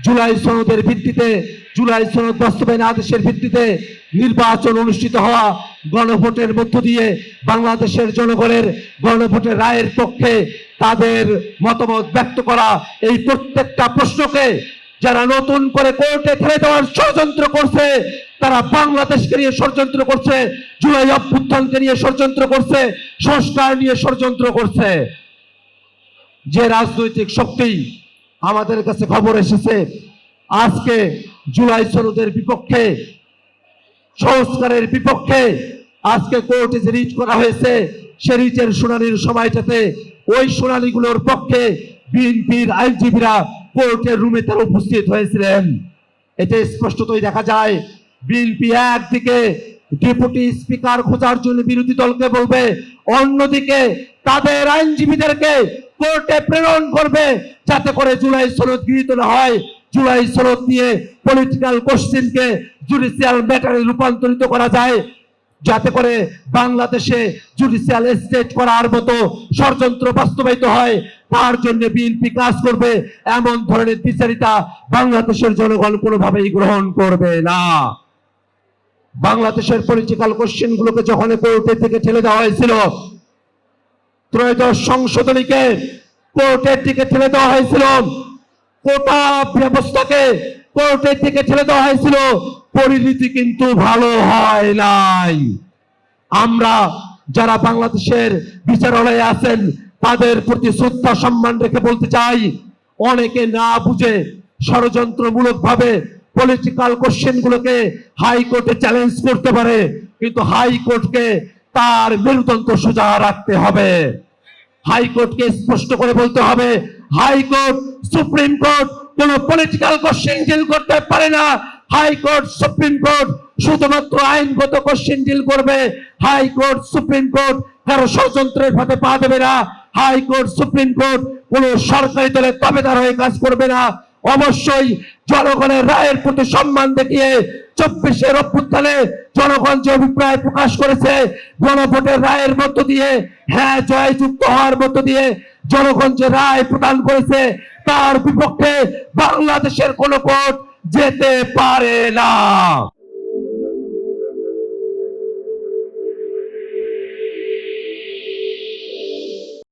জুলাই সনদের ভিত্তিতে, জুলাই সনদ বাস্তবায়ন আদেশের ভিত্তিতে নির্বাচন অনুষ্ঠিত হওয়া গণভোটের মধ্য দিয়ে বাংলাদেশের জনগণের গণভোটের রায়ের পক্ষে তাদের মতামত ব্যক্ত করা, এই প্রত্যেকটা প্রশ্নকে যারা নতুন করে কোর্টে ঠেলে দেওয়ার ষড়যন্ত্র করছে, তারা বাংলাদেশকে নিয়ে ষড়যন্ত্র করছে, জুলাই অভ্যুত্থানকে নিয়ে ষড়যন্ত্র করছে, সংস্কার নিয়ে ষড়যন্ত্র করছে। যে রাজনৈতিক শক্তি আমাদের কাছে খবর এসেছে আজকে জুলাই সনদের বিপক্ষে, সংস্কারের বিপক্ষে আজকে কোর্টে যে রিট করা হয়েছে, সে রিটের শুনানির সময়টাতে ওই শুনানিগুলোর পক্ষে বিএনপির আইনজীবীরা কোর্টের রুমে তারা উপস্থিত হয়েছিলেন। এতে স্পষ্টতই দেখা যায় বিএনপি একদিকে ডেপুটি স্পিকার খোঁজার জন্য বিরোধী দলকে বলবে, অন্যদিকে তাদের আইনজীবীদেরকে কোর্টে প্রেরণ করবে যাতে করে জুলাই সনদ গৃহীত না হয়, জুলাই সনদ নিয়ে পলিটিক্যাল কোশ্চেনকে জুডিশিয়াল ম্যাটারে রূপান্তরিত করা যায়, যাতে করে বাংলাদেশে জুডিশিয়াল স্টেট করার মতো ষড়যন্ত্র বাস্তবায়িত হয়। তার জন্য বিএনপি কাজ করবে। এমন ধরনের বিচারিতা বাংলাদেশের জনগণ কোনোভাবেই গ্রহণ করবে না। বাংলাদেশের পলিটিক্যাল কোশ্চেন গুলোকে যখন কোর্টে থেকে ঠেলে দেওয়া হয়েছিল, ত্রয়োদশ সংশোধনীকে কোর্টের দিকে ঠেলে দেওয়া হয়েছিল, কোটা ব্যবস্থাকে কোর্টের দিকে ঠেলে দেওয়া হয়েছিল, পরিণতি কিন্তু ভালো হয় নাই। আমরা যারা বাংলাদেশের বিচারালয়ে আছেন তাদের প্রতি শ্রদ্ধা সম্মান রেখে বলতে চাই, অনেকে না বুঝে ষড়যন্ত্রমূলক ভাবে পলিটিক্যাল কোশ্চেন গুলোকে হাইকোর্টে চ্যালেঞ্জ করতে পারে, কিন্তু হাইকোর্টকে তার মেরুদণ্ড সোজা রাখতে হবে। হাইকোর্টকে স্পষ্ট করে বলতে হবে, হাইকোর্ট সুপ্রিম কোর্ট কোন পলিটিক্যাল কোশ্চেন ডিল করতে পারে না। হাইকোর্ট সুপ্রিম কোর্ট শুধুমাত্র আইনগত কোশ্চেন ডিল করবে। হাইকোর্ট সুপ্রিম কোর্ট কারো ষড়যন্ত্রের ফাঁদে পা দেবে না। হাইকোর্ট সুপ্রিম কোর্ট কোন সরকারি দলের তাবেদার হয়ে কাজ করবে না। অবশ্যই জনগণের রায়ের প্রতি সম্মান দেখিয়ে 24-এর অভ্যুত্থানে জনগণ যে অভিপ্রায় প্রকাশ করেছে, গণভোটের রায়ের মধ্য দিয়ে, হ্যাঁ জয়যুক্ত হওয়ার মধ্য দিয়ে জনগণ যে রায় প্রদান করেছে, তার বিপক্ষে বাংলাদেশের কোন কোর্ট যেতে পারে না।